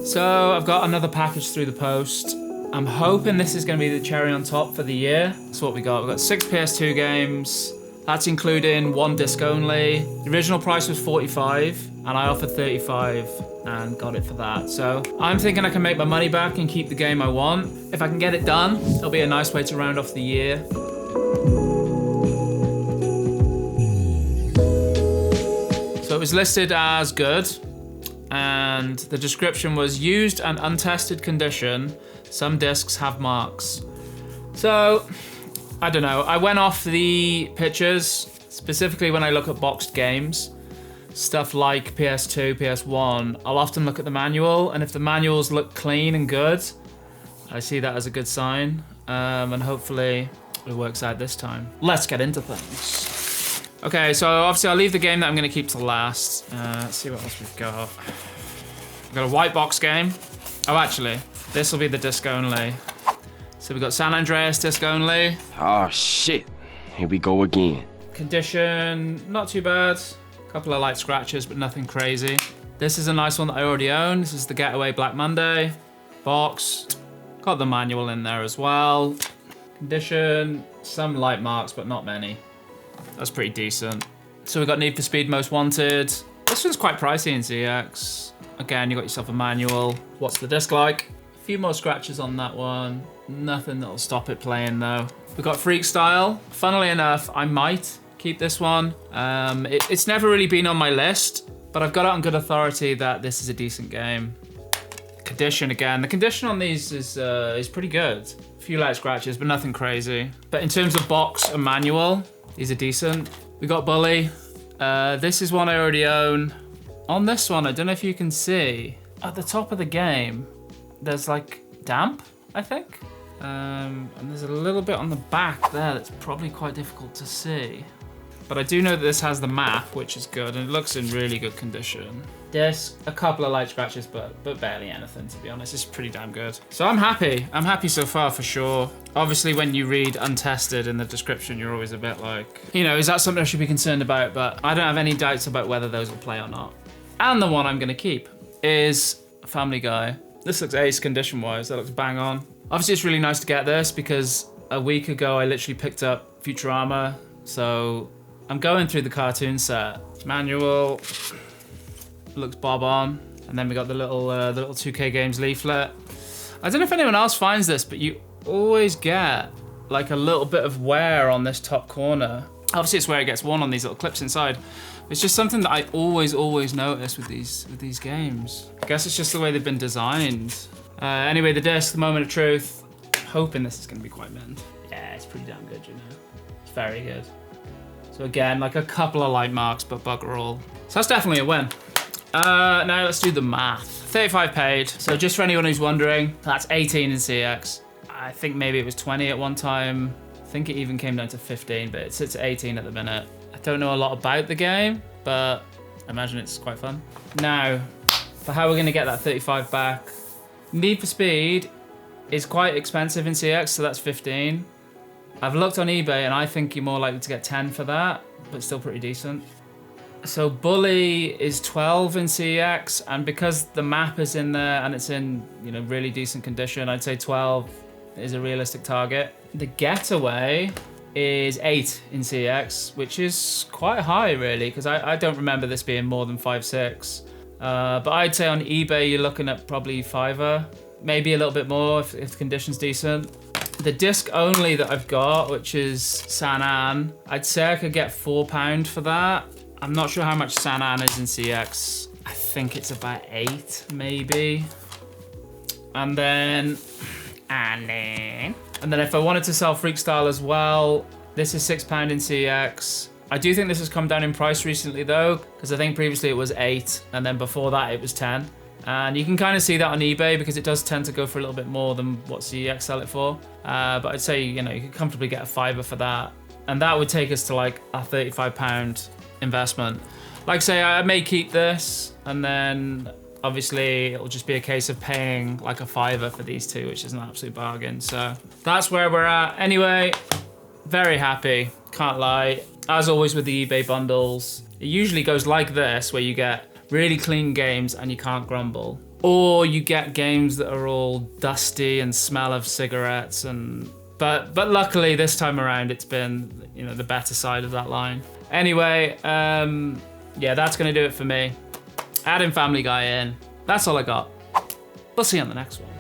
So I've got another package through the post. I'm hoping this is going to be the cherry on top for the year. That's what we got. We've got 6 PS2 games. That's including 1 disc only. The original price was 45 and I offered 35 and got it for that. So I'm thinking I can make my money back and keep the game I want. If I can get it done, it'll be a nice way to round off the year. So it was listed as good, and the description was used and untested condition. Some discs have marks. So, I don't know. I went off the pictures, specifically when I look at boxed games. Stuff like PS2, PS1, I'll often look at the manual, and if the manuals look clean and good, I see that as a good sign, and hopefully it works out this time. Let's get into things. Okay, so obviously I'll leave the game that I'm gonna keep to last. Let's see what else we've got. We've got a white box game. Oh, actually, this will be the disc only. So we've got San Andreas disc only. Oh shit, here we go again. Condition, not too bad. Couple of light scratches, but nothing crazy. This is a nice one that I already own. This is the Getaway Black Monday box. Got the manual in there as well. Condition, some light marks, but not many. That's pretty decent. So we got Need for Speed Most Wanted. This one's quite pricey in CX. Again, you got yourself a manual. What's the disc like? A few more scratches on that one. Nothing that'll stop it playing though. We got Freak Style. Funnily enough, I might keep this one. It's never really been on my list, but I've got it on good authority that this is a decent game. Condition again. The condition on these is pretty good. A few light scratches, but nothing crazy. But in terms of box and manual, these are decent. We got Bully. This is one I already own. On this one, I don't know if you can see, at the top of the game, there's like damp, I think. And there's a little bit on the back there that's probably quite difficult to see. But I do know that this has the map, which is good, and it looks in really good condition. Disc, a couple of light scratches, but barely anything, to be honest. It's pretty damn good. So I'm happy. I'm happy so far, for sure. Obviously, when you read untested in the description, you're always a bit like, you know, is that something I should be concerned about? But I don't have any doubts about whether those will play or not. And the one I'm gonna keep is Family Guy. This looks ace condition-wise. That looks bang on. Obviously, it's really nice to get this because a week ago, I literally picked up Futurama. So I'm going through the cartoon set. Manual, looks bob on. And then we got the little 2K Games leaflet. I don't know if anyone else finds this, but you always get like a little bit of wear on this top corner. Obviously it's where it gets worn on these little clips inside. It's just something that I always notice with these games. I guess it's just the way they've been designed. Anyway, the disc, the moment of truth. I'm hoping this is gonna be quite mint. Yeah, it's pretty damn good, you know. It's very good. So again, like a couple of light marks, but bugger all. So that's definitely a win. Now let's do the math. 35 paid. So just for anyone who's wondering, that's 18 in CX. I think maybe it was 20 at one time. I think it even came down to 15, but it sits at 18 at the minute. I don't know a lot about the game, but I imagine it's quite fun. Now, for how we're gonna get that 35 back, Need for Speed is quite expensive in CX, so that's 15. I've looked on eBay and I think you're more likely to get 10 for that, but still pretty decent. So Bully is 12 in CX, and because the map is in there and it's in, you know, really decent condition, I'd say 12 is a realistic target. The Getaway is 8 in CX, which is quite high really, because I don't remember this being more than 5, 6. But I'd say on eBay you're looking at probably 5er, maybe a little bit more if the condition's decent. The disc only that I've got, which is San An, I'd say I could get £4 for that. I'm not sure how much San An is in CX. I think it's about 8, maybe. And then if I wanted to sell Freak Style as well, this is £6 in CX. I do think this has come down in price recently though, because I think previously it was 8, and then before that it was 10. And you can kind of see that on eBay because it does tend to go for a little bit more than what CX sell it for. But I'd say, you know, you could comfortably get a £5 for that. And that would take us to like a £35 investment. Like I say, I may keep this, and then obviously it'll just be a case of paying like a £5 for these two, which is an absolute bargain. So that's where we're at. Anyway, very happy, can't lie. As always with the eBay bundles, it usually goes like this, where you get really clean games and you can't grumble. or you get games that are all dusty and smell of cigarettes. But luckily this time around it's been, you know, the better side of that line. Anyway, yeah, that's gonna do it for me. Adding Family Guy in. That's all I got. We'll see you on the next one.